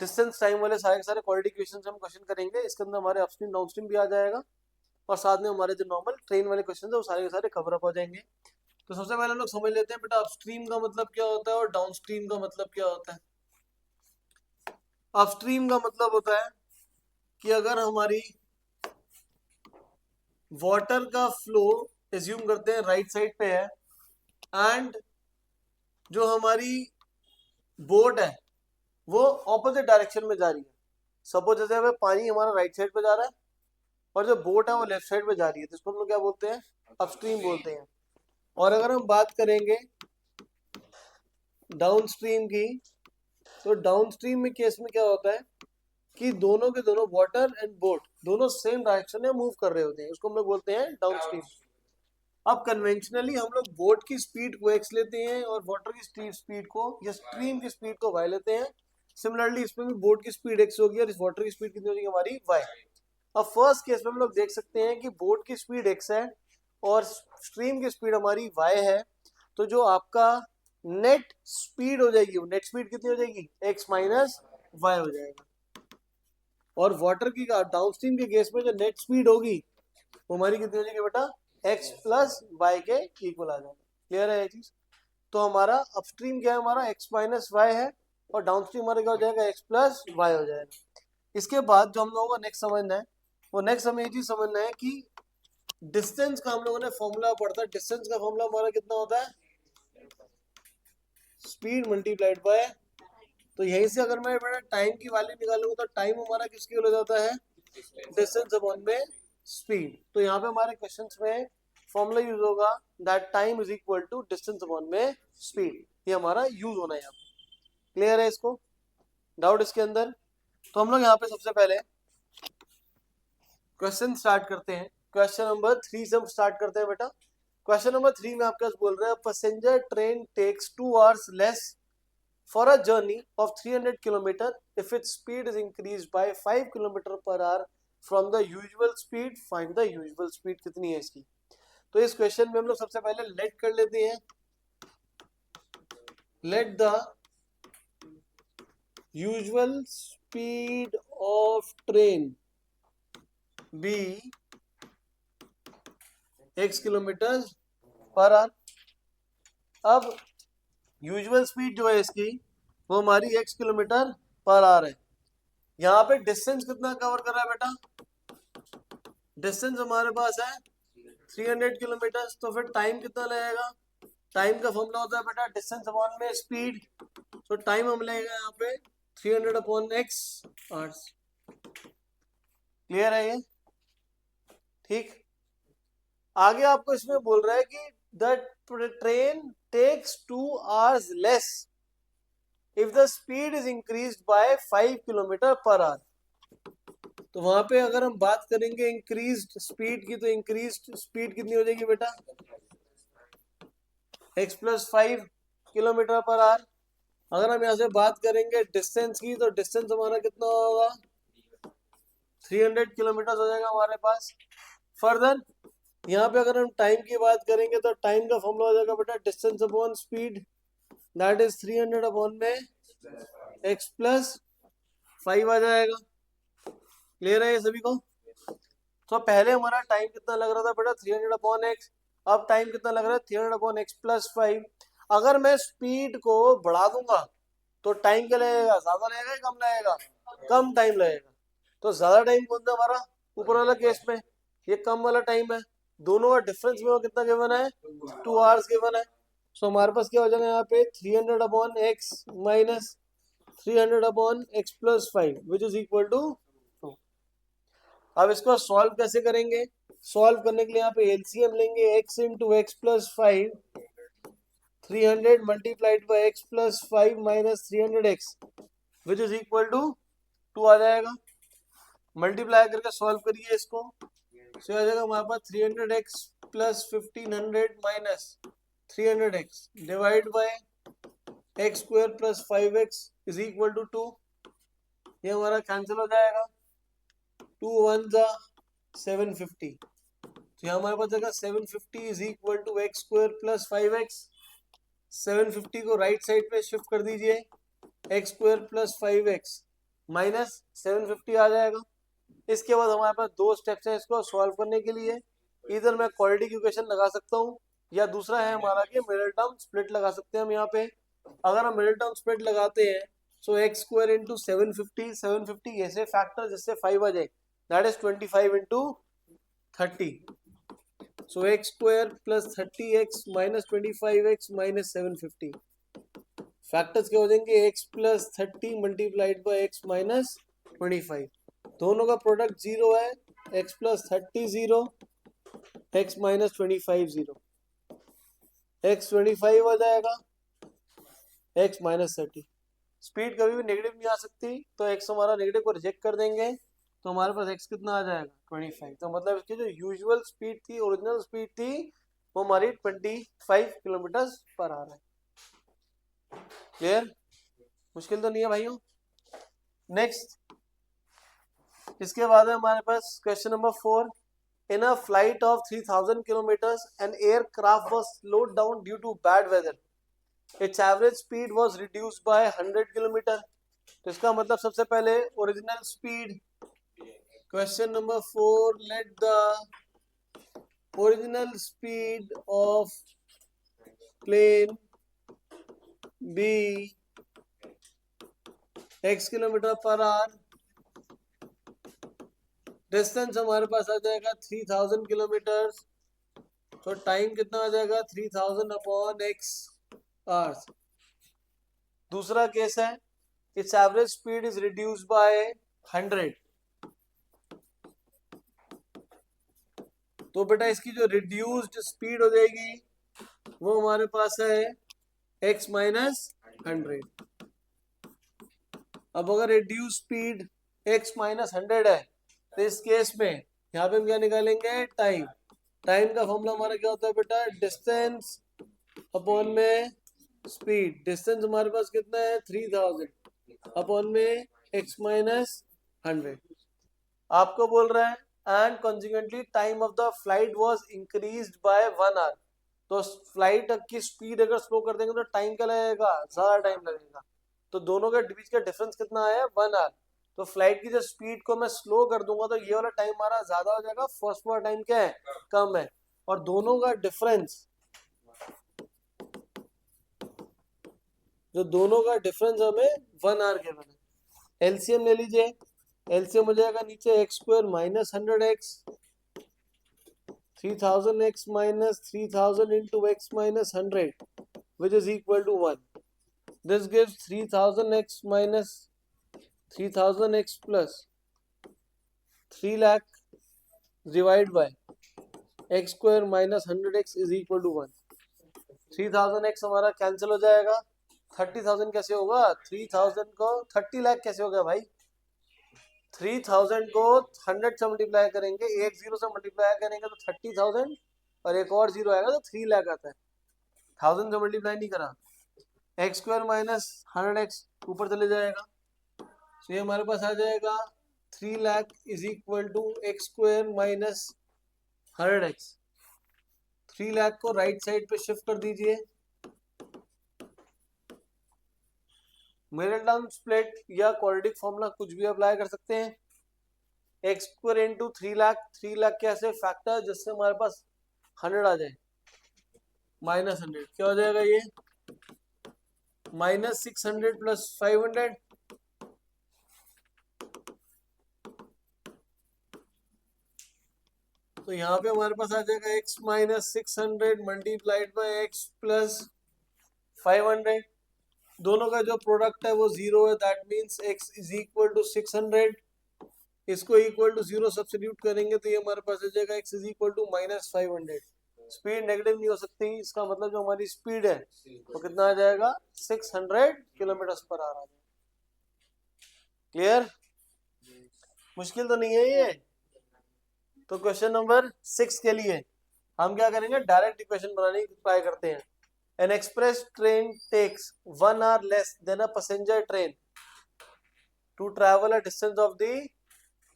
Distance time वाले सारे के सारे क्वालिटी क्वेश्चन हम क्वेश्चन करेंगे। इसके अंदर हमारे अपस्ट्रीम डाउनस्ट्रीम भी आ जाएगा और साथ में हमारे जो नॉर्मल ट्रेन वाले क्वेश्चन है वो सारे के सारे कवर अप हो जाएंगे। तो सबसे पहले हम लोग समझ लेते हैं बेटा अपस्ट्रीम का मतलब क्या होता है और डाउनस्ट्रीम का मतलब क्या होता है। अपस्ट्रीम का मतलब होता है कि अगर हमारी वाटर का फ्लो एज्यूम करते हैं राइट साइड पे है एंड जो हमारी बोट है वो ऑपोजिट डायरेक्शन में जा रही है। सपोज जैसे हमें पानी हमारा राइट साइड पे जा रहा है और जो बोट है वो लेफ्ट साइड पे जा रही है, तो इसको हम लोग क्या बोलते हैं, अपस्ट्रीम बोलते हैं। और अगर हम बात करेंगे डाउनस्ट्रीम की, तो डाउनस्ट्रीम में केस में क्या होता है कि दोनों के दोनों वाटर एंड बोट दोनों सेम डायरेक्शन में मूव कर रहे होते हैं, उसको हम लोग बोलते हैं डाउनस्ट्रीम। अब कन्वेंशनली हम लोग बोट की स्पीड को एक्स लेते हैं और वाटर की स्पीड को या स्ट्रीम की स्पीड को वाई लेते हैं। सिमिलरली इसमें भी बोट की स्पीड एक्स होगी और इस वाटर की स्पीड कितनी होगी हमारी वाई। अब फर्स्ट केस में हम लोग देख सकते हैं कि बोट की स्पीड एक्स है और स्ट्रीम की स्पीड हमारी वाई है, तो जो आपका नेट स्पीड हो जाएगी वो नेट स्पीड कितनी हो जाएगी, एक्स माइनस वाई हो जाएगा। और वाटर की डाउनस्ट्रीम के केस में जो नेट स्पीड होगी वो हमारी कितनी हो जाएगी बेटा, एक्स प्लस वाई के इक्वल आ जाएगा। क्लियर है ये चीज। तो हमारा अपस्ट्रीम क्या है, हमारा एक्स माइनस वाई है और डाउनस्ट्रीम हमारा क्या हो जाएगा, एक्स प्लस वाई हो जाएगा। इसके बाद जो हम लोगों को नेक्स्ट समझना है वो नेक्स्ट हमें ये चीज समझना है कि डिस्टेंस का हम लोगों ने फॉर्मूला पढ़ता है। डिस्टेंस का फॉर्मूला हमारा कितना होता है, स्पीड मल्टीप्लाइड बाय, तो यहीं से अगर मैं बेटा टाइम की वैल्यू निकालूंगा तो टाइम हमारा किसके हो जाता है, डिस्टेंस अपॉन में स्पीड। तो यहाँ पे हमारे क्वेश्चंस में फॉर्मूला यूज होगा that time is equal to distance upon में स्पीड, ये हमारा यूज होना है यहाँ पे। क्लियर है इसको, डाउट इसके अंदर। तो हम लोग यहाँ पे सबसे पहले क्वेश्चन स्टार्ट करते हैं। क्वेश्चन नंबर 3 से हम स्टार्ट करते हैं बेटा। क्वेश्चन नंबर 3 में आपका बोल रहे हैं passenger train takes 2 hours less for a journey of 300 km if its speed is increased by 5 km per hour from the usual speed, find the usual speed कितनी है इसकी। तो इस क्वेश्चन में हम लोग सबसे पहले लेट कर लेते हैं, let the usual speed of train be x kilometre per hour. अब यूजुअल स्पीड जो है इसकी वो हमारी x किलोमीटर पर आवर है। यहाँ पे डिस्टेंस कितना कवर कर रहा है बेटा, डिस्टेंस हमारे पास है 300 किलोमीटर, तो फिर टाइम कितना लगेगा, टाइम का फॉर्मूला होता है बेटा डिस्टेंस अपॉन में स्पीड, तो टाइम हम लेगा यहाँ पे 300 अपॉन एक्स आवर्स। क्लियर है ये, ठीक। आगे आपको इसमें बोल रहा है कि the train takes 2 hours less if the speed is increased by 5 kilometre per hour. तो वहां पे अगर हम बात करेंगे इंक्रीज्ड स्पीड की, तो इंक्रीज्ड स्पीड कितनी हो जाएगी बेटा, x plus 5 kilometre per our. अगर हम यहाँ से बात करेंगे डिस्टेंस की, तो डिस्टेंस हमारा कितना होगा, 300 किलोमीटर हो जाएगा हमारे पास। फर्दर यहाँ पे अगर हम टाइम की बात करेंगे तो टाइम का फॉर्मूला हो जाएगा बेटा distance upon speed, that is 300 upon में x प्लस 5 आ जाएगा। क्लियर है ये सभी को। तो पहले हमारा टाइम कितना लग रहा था बेटा 300 अपॉन एक्स, अब टाइम कितना लग रहा है 300 अपॉन एक्स प्लस 5। अगर मैं स्पीड को बढ़ा दूंगा तो टाइम क्या लगेगा, ज्यादा लगेगा या कम लगेगा, कम टाइम लगेगा। तो ज्यादा टाइम कौन सा हमारा, ऊपर वाला केस में ये कम वाला टाइम है। दोनों का डिफरेंस में कितना गिवन है, 2 hours गिवन है। सो हमारे पास क्या हो जाएगा यहाँ पे 300 upon x minus 300 upon x plus 5 which is equal to 2। अब इसको सॉल्व कैसे करेंगे, सॉल्व करने के लिए यहाँ पे एलसीएम लेंगे, x into x plus 5, 300 multiplied by x plus 5 minus 300x which is equal to 2 आ जाएगा। मल्टीप्लाई करके सॉल्व करिए इसको, तो आ जाएगा हमारे पास 300x plus 1500 minus 300x divide by x square plus 5x is equal to 2। ये हमारा कैंसिल हो जाएगा, 2 1 जा 750, तो यहाँ हमारे पास जाएगा 750 is equal to x square plus 5x। 750 को राइट साइड पे शिफ्ट कर दीजिए, एक्स स्क्वायर प्लस 5x -750 आ जाएगा। इसके बाद हमारे पास दो स्टेप्स हैं इसको सॉल्व करने के लिए। इधर मैं क्वाड्रेटिक इक्वेशन लगा सकता हूँ, या दूसरा है हमारा कि मिडिल टर्म स्प्लिट लगा सकते हैं हम यहाँ पे। अगर हम मिडिल टर्म स्प्लिट लगाते हैं सो एक्स स्क्वायर इंटू 750 ऐसे फैक्टर जिससे 5 आ जाए, that is 25 into 30। So x square plus 30x minus 25x minus 750 factors क्या हो जाएंगे, x plus 30 multiplied by x minus 25। दोनों का प्रोडक्ट जीरो है, x plus 30 zero, x minus 25 zero, x 25 आ जाएगा, x माइनस 30। स्पीड कभी भी नेगेटिव नहीं आ सकती, तो x हमारा नेगेटिव को रिजेक्ट कर देंगे, तो हमारे पास x कितना आ जाएगा 25। तो मतलब इसकी जो यूजुअल स्पीड थी, ओरिजिनल स्पीड थी, वो हमारी 25 किलोमीटर पर आवर है। क्लियर? मुश्किल तो नहीं है भाइयों। नेक्स्ट, इसके बाद है हमारे पास question number 4। In a flight of 3000 kilometers, an aircraft was slowed down due to bad weather. Its average speed was reduced by 100 kilometer. तो इसका मतलब सबसे पहले original speed, question number 4, let the original speed of plane be x kilometre per hour. Distance हमारे पास आ जाएगा 3000 kilometre, तो टाइम कितना आ जाएगा 3000 अपॉन x आवर्स। दूसरा केस है it's average speed is reduce bye 100। तो बेटा इसकी जो रिड्यूस्ड स्पीड हो जाएगी वो हमारे पास है x माइनस 100। अब अगर रिड्यूस स्पीड x माइनस 100 है, तो इस केस में यहाँ पे हम क्या निकालेंगे, टाइम। टाइम का फॉर्मूला हमारा क्या होता है बेटा, डिस्टेंस अपॉन में स्पीड। डिस्टेंस हमारे पास कितना है 3000 अपॉन में x माइनस 100। आपको बोल रहा है and consequently time of the flight was increased by 1 hour. तो फ्लाइट की स्पीड अगर स्लो कर देंगे तो टाइम क्या लगेगा, ज्यादा टाइम लगेगा। तो दोनों के बीच का डिफरेंस कितना है 1 आवर। तो फ्लाइट की जो स्पीड को मैं स्लो कर दूंगा तो ये वाला टाइम हमारा ज्यादा हो जाएगा, फर्स्ट वाला टाइम क्या है, कम है। और दोनों का डिफरेंस, जो दोनों का डिफरेंस हमें 1 आवर के बने। एलसीएम ले लीजिए, एलसीएम हो जाएगा नीचे x square minus 100x, 3000x minus 3000 into x minus 100 which is equal to 1। This gives 3000x minus 3000x plus 3 lakh divide by x square minus 100x is equal to 1। 3000x हमारा cancel हो जाएगा, 30,000 कैसे होगा, 3000 को 30 लाख कैसे होगा भाई, 3000 को 100 से मल्टीप्लाई करेंगे, एक जीरो से मल्टीप्लाई करेंगे तो 30,000 और एक और जीरो आएगा तो 3 लाख आता है। 1000 से मल्टीप्लाई नहीं करा, एक्स स्क्वायर माइनस 100x ऊपर चले जाएगा, तो ये हमारे पास आ जाएगा 3 lakh is equal to x square minus 100x। 3 lakh को राइट साइड पे शिफ्ट कर दीजिए। मिडिल टर्म स्प्लिट या क्वाड्रेटिक फॉर्मूला कुछ भी अप्लाई कर सकते हैं। X square into 3 lakh, 3 lakh कैसे फैक्टर जिससे हमारे पास 100 आ जाए, माइनस 100 क्या हो जाएगा, ये माइनस 600 प्लस 500। तो यहाँ पे हमारे पास आ जाएगा x minus 600 multiplied by x plus 500। दोनों का जो प्रोडक्ट है वो जीरो है, that means x is equal to 600। इसको इक्वल टू जीरो सब्स्टिट्यूट करेंगे तो ये हमारे पास आ जाएगा x is equal to minus 500। Speed negative नहीं हो सकती, इसका मतलब जो हमारी स्पीड है वो कितना आ जाएगा 600 किलोमीटर पर आवर आ जाएगा। क्लियर? मुश्किल तो नहीं है ये। तो क्वेश्चन नंबर 6 के लिए हम क्या करेंगे, डायरेक्ट इक्वेशन बनाने की ट्राई करते हैं। An express train takes 1 hour less than a passenger train to travel a distance of the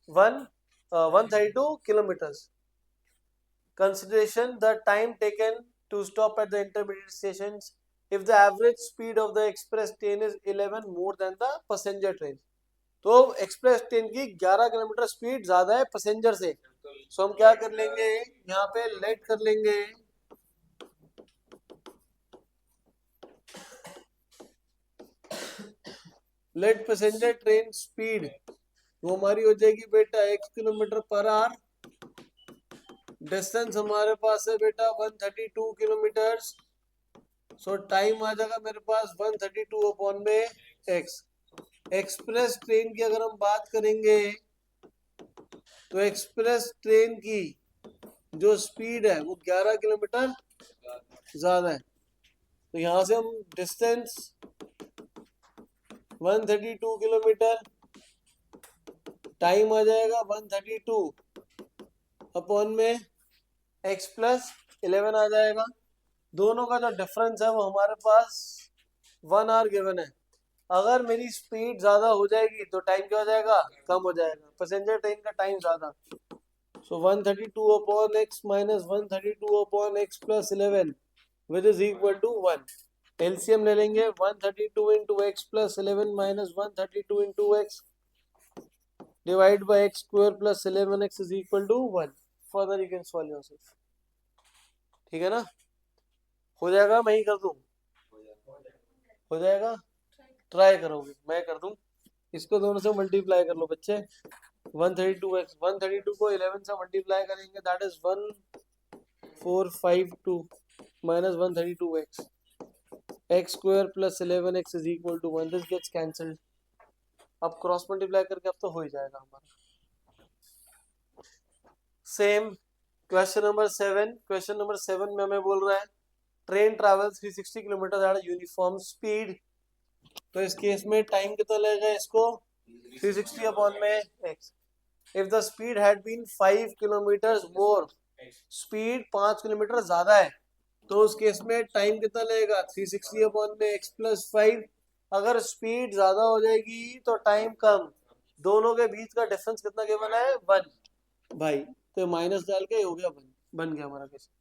132 kilometers. Consideration the time taken to stop at the intermediate stations if the average speed of the express train is 11 more than the passenger train. तो express train की 11 kilometre speed ज्यादा है passenger से। सो हम क्या कर लेंगे, यहाँ पे लेट कर लेंगे लेट पैसेंजर ट्रेन स्पीड, वो हमारी हो जाएगी बेटा x kilometre per hour. Distance हमारे पास है बेटा 132 किलोमीटर। सो टाइम आ जाएगा मेरे पास 132 अपॉन में x। एक्सप्रेस ट्रेन की अगर हम बात करेंगे तो एक्सप्रेस ट्रेन की जो स्पीड है वो 11 किलोमीटर ज्यादा है। तो यहां से हम डिस्टेंस 132 किलोमीटर, टाइम आ जाएगा 132 अपॉन में x प्लस 11 आ जाएगा। दोनों का जो डिफरेंस है वो हमारे पास 1 आवर गिवन है। अगर मेरी स्पीड ज्यादा हो जाएगी तो टाइम क्या हो जाएगा, कम हो जाएगा। पैसेंजर ट्रेन का टाइम ज्यादा, so 132 upon x minus 132 upon x plus 11 which is equal to 1। LCM ले लेंगे 132 into x plus 11 minus 132 into x divide by x square plus 11x is equal to 1। Further you can solve yourself. ठीक है ना, हो जाएगा, मैं ही कर दूं, हो जाएगा, ट्राई करोगे, मैं कर दूं। इसको दोनों से मल्टीप्लाई कर लो बच्चे, 132x 132 को 11 से मल्टीप्लाई करेंगे that is 1452 minus 132x x square plus 11x is equal to 1। This gets cancelled. अब क्रॉस मल्टीप्लाई करके अब तो हो ही जाएगा हमारा। Same question number 7। Question number 7 में हमें बोल रहा है train travel 360 kilometre at uniform speed. तो इस केस में टाइम कितना लगेगा इसको, 360 अपॉन में x। If the speed had been 5 kilometre more, speed 5 kilometre ज्यादा है, तो उस केस में टाइम कितना लगेगा, 360 अपॉन में x प्लस 5। अगर स्पीड ज्यादा हो जाएगी तो टाइम कम, दोनों के बीच का डिफरेंस कितना गिवन है, 1 भाई। तो माइनस डाल के हो गया 1, बन गया हमारा क्वेश्चन।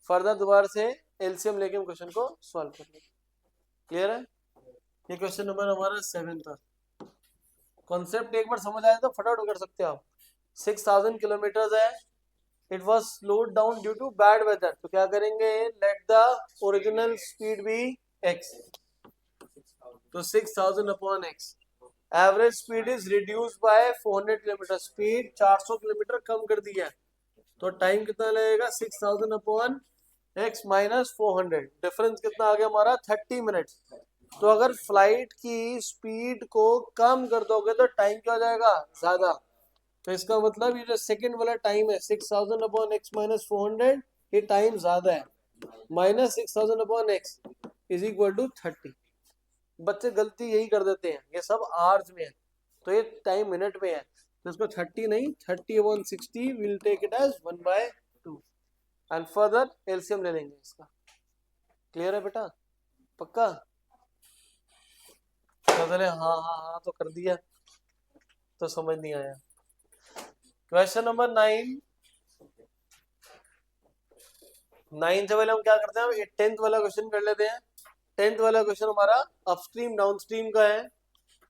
फर्दर दोबारा से एलसीएम लेके हम क्वेश्चन को सॉल्व कर लेंगे। क्लियर है, ये क्वेश्चन नंबर हमारा 7 था। कॉन्सेप्ट एक बार समझ आया तो फटाफट कर सकते हो आप। 6000 किलोमीटर है, it was slowed down due to bad weather, तो क्या करेंगे, let the original speed be x, तो 6000 upon x। Average speed is reduce by 400 kilometre, speed 400 kilometre कम कर दिया, तो टाइम कितना लगेगा, 6000 अपॉन x माइनस 400। डिफरेंस कितना आ गया हमारा, 30 मिनट। तो अगर फ्लाइट की स्पीड को कम कर दोगे तो टाइम क्या हो जाएगा, ज्यादा। तो इसका मतलब ये जो सेकंड वाला टाइम है 6000 अपॉन x माइनस 400, ये टाइम ज्यादा है, minus 6000 upon x is equal to 30। बच्चे गलती यही कर देते हैं, ये सब आवर्स में है तो ये टाइम मिनट में है, तो इसको 30 नहीं 30 upon 60 will take it as 1/2 and further LCM ले लेंगे इसका। क्लियर है बेटा, पक्का, चले हाँ हाँ हाँ तो कर दिया, तो समझ नहीं आया। Question number 9। 9 से पहले हम क्या करते हैं, 10th वाला क्वेश्चन कर लेते हैं। 10th वाला क्वेश्चन हमारा अपस्ट्रीम डाउनस्ट्रीम का है।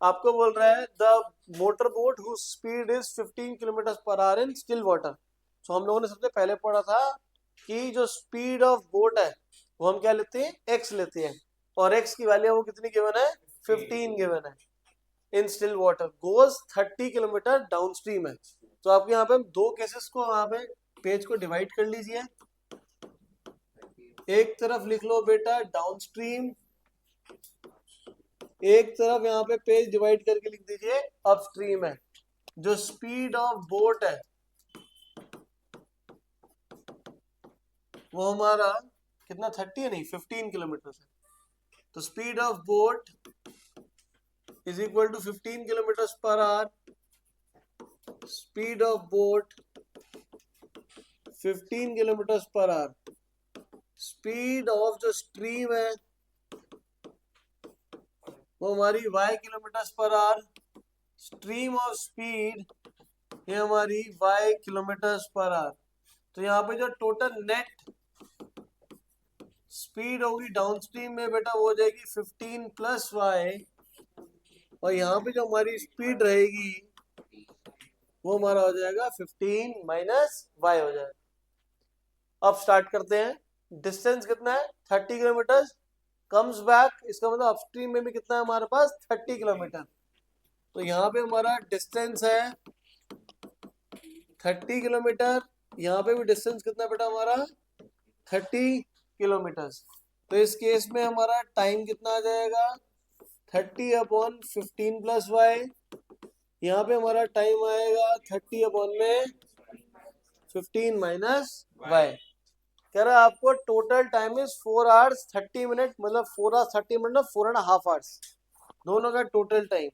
आपको बोल रहा है the motor boat whose speed is 15 kilometre per hour in still water. तो हम लोगों ने सबसे पहले पढ़ा था कि जो स्पीड ऑफ बोट है वो हम क्या लेते हैं, x लेते हैं, और x की वैल्यू वो कितनी गिवन है, 15 गिवन है। इन still water goes 30 kilometre downstream है। तो आपके यहाँ पे हम दो केसेस को यहाँ पे पेज को डिवाइड कर लीजिए। एक तरफ लिख लो बेटा डाउनस्ट्रीम, एक तरफ यहाँ पे पेज डिवाइड करके लिख दीजिए अपस्ट्रीम है। जो स्पीड ऑफ बोट है वो हमारा कितना, 30 है नहीं 15 किलोमीटर है। तो speed of boat is equal to 15 kilometre per hour. Speed of boat 15 kilometre per hour. Speed of जो स्ट्रीम है वो हमारी y kilometre per hour. Stream of speed ये हमारी y किलोमीटर पर आवर। तो यहाँ पे जो टोटल नेट स्पीड होगी डाउनस्ट्रीम में बेटा वो हो जाएगी 15 प्लस y और यहाँ पे जो हमारी स्पीड रहेगी वो हमारा हो जाएगा 15 माइनस वाई हो जाएगा। अब स्टार्ट करते हैं। डिस्टेंस कितना है 30 किलोमीटर, कम्स बैक, इसका मतलब अपस्ट्रीम में भी कितना है हमारे पास 30 किलोमीटर। तो यहाँ पे हमारा डिस्टेंस है 30 किलोमीटर, यहाँ पे भी डिस्टेंस कितना बेटा हमारा 30 किलोमीटर। तो इस केस में हमारा टाइम कितना आ जाएगा 30/15 प्लस वाई। यहाँ पे हमारा टाइम आएगा 30/15 माइनस वाई। कह रहा है आपको total time is 4 hours 30 minute, मतलब 4 आवर्स 30 मिनट, 4.5 आवर्स दोनों का total time.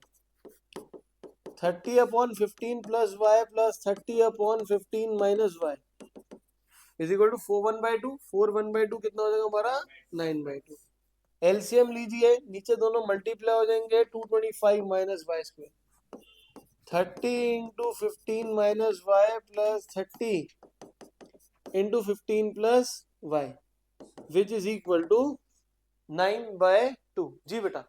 30/15 plus y plus 30/15 minus y is equal to 4 1/2। 4 1/2 कितना हो जाएगा हमारा 9/2। एलसीएम लीजिए, नीचे दोनों मल्टीप्लाई हो जाएंगे 225 minus y square. 30 into 15 minus y plus 30 into 15 plus y which is equal to 9/2। जी बेटा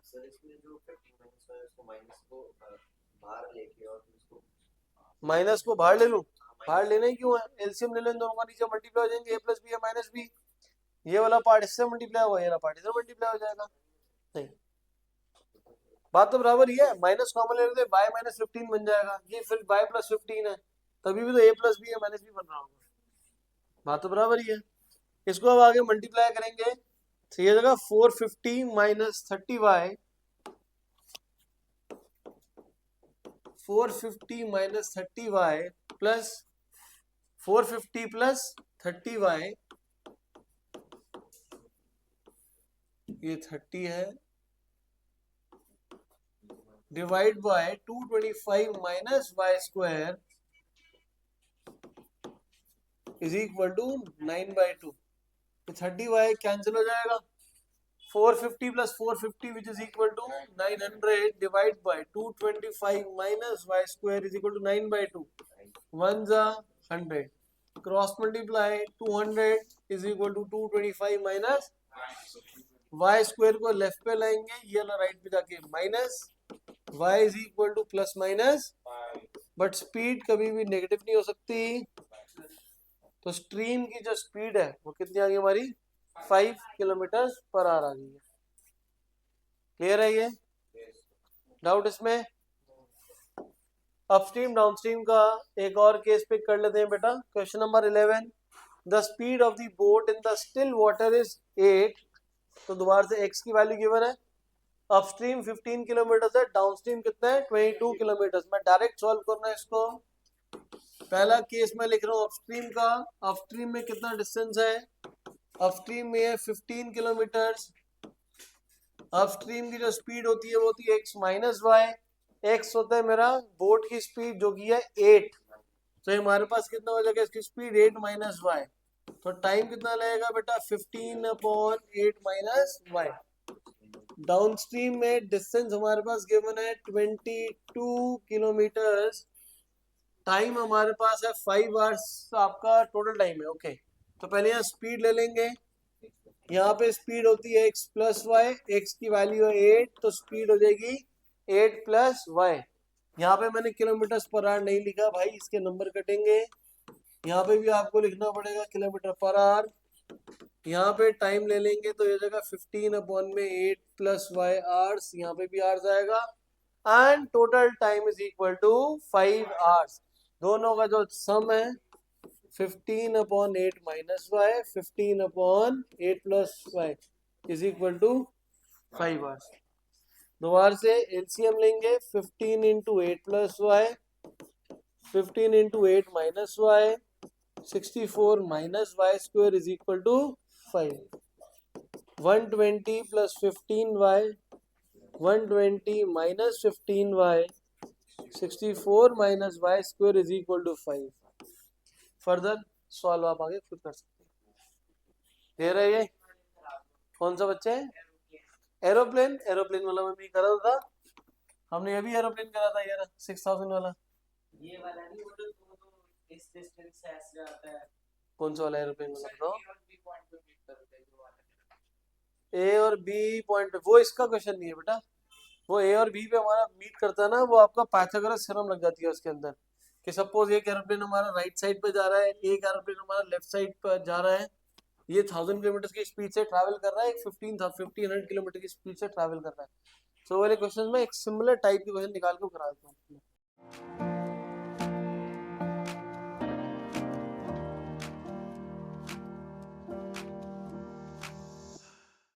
माइनस को बाहर ले लूं, बाहर लेने क्यों है, एलसीएम ले लें, दोनों का नीचे मल्टीप्लाई हो जाएंगे, ए प्लस बी है माइनस बी। ये वाला पार्ट इससे मल्टीप्लाई होगा, ये वाला पार्ट इधर मल्टीप्लाई हो जाएगा। नहीं, बात तो बराबर ही है, माइनस कॉमन ले लेते वाई माइनस 15 बन जाएगा, ये फिर वाई प्लस 15 है, तभी भी तो ए प्लस बी है माइनस बी बन रहा होगा। बात तो बराबर ही है। इसको अब आगे मल्टीप्लाई करेंगे तो ये जगह 450 minus 30y, 450 minus 30y plus 450 plus 30y, ये 30 है, divide by 225 minus y square is equal to 9/2। 30y cancel हो जाएगा, 450 plus 450 which is equal to 900 divide by 225 minus y square is equal to 9/2। 1 जा 100, cross multiply 200 is equal to 225 minus y square को left पे लाएंगे, ये वाला right पे जाके minus y is equal to plus minus, but speed कभी भी नेगेटिव नहीं हो सकती। तो स्ट्रीम की जो स्पीड है वो कितनी आ गई हमारी 5 किलोमीटर पर आवर आ गई है। क्लियर है ये डाउट इसमें? अपस्ट्रीम डाउनस्ट्रीम का एक और केस पिक कर लेते हैं बेटा। Question number 11, the speed of the boat in the still water is 8। तो दोबारा से x की वैल्यू गिवन है, अपस्ट्रीम 15 किलोमीटर है, डाउनस्ट्रीम कितना है 22 किलोमीटर। मैं डायरेक्ट सॉल्व करना है इसको। पहला केस मैं लिख रहा हूँ अपस्ट्रीम का, अपस्ट्रीम में कितना डिस्टेंस है, अपस्ट्रीम में है 15 किलोमीटर। अपस्ट्रीम की जो स्पीड होती है वो होती है x माइनस वाई, एक्स होता है मेरा बोट की स्पीड जो की है 8। तो हमारे पास कितना हो जाएगा इसकी स्पीड 8 माइनस वाई। तो टाइम कितना लगेगा बेटा 15/8 माइनस वाई। डाउनस्ट्रीम में डिस्टेंस हमारे पास गिवन है 22 किलोमीटर, टाइम हमारे पास है 5 आवर्स, आपका टोटल टाइम है। ओके, तो पहले यहाँ स्पीड ले लेंगे, यहाँ पे स्पीड होती है x प्लस वाई, एक्स की वैल्यू है 8, तो स्पीड हो जाएगी 8 प्लस वाई। यहाँ पे मैंने किलोमीटर पर आवर नहीं लिखा भाई, इसके नंबर कटेंगे, यहाँ पे भी आपको लिखना पड़ेगा किलोमीटर पर आवर। यहाँ पे टाइम ले लेंगे तो ये जगह 15/8 प्लस वाई आवर्स, यहाँ पे भी आवर्स आएगा, and total time is equal to 5 hours. दोनों का जो सम है 15/8 minus y, 15/8 plus y is equal to 5 hours. दोबारा से एलसीएम लेंगे, 15 into 8 plus y, 15 into 8 minus y, 64 minus y square is equal to 5। 120 plus 15y, 120 minus 15y, 64 minus y square is equal to 5। Further solve आप आगे खुद कर सकते हैं। दे रहे ये कौन सा बच्चे है? एरोप्लेन, एरोप्लेन वाला मैं भी करा था, हमने अभी एरोप्लेन करा था यार 6000 वाला। ये वाला नहीं, वो तो इस डिस्टेंस से ऐसे आता है। कौन सा वाला एरोप्लेन वाला बताओ? ए और बी पॉइंट पे, वो इसका क्वेश्चन नहीं है बेटा, वो ए और बी पे हमारा मीट करता है ना, वो आपका पाइथागोरस थ्योरम लग जाती है उसके अंदर, कि सपोज एक एरोप्लेन हमारा राइट साइड पे जा रहा है, एक एरोप्लेन हमारा लेफ्ट साइड पर जा रहा है, ये 1000 किलोमीटर की स्पीड से ट्रैवल कर रहा है, एक 1500 किलोमीटर की स्पीड से ट्रैवल कर रहा है। सो वाले क्वेश्चन में एक सिमिलर टाइप के क्वेश्चन निकाल के करा देता हूँ।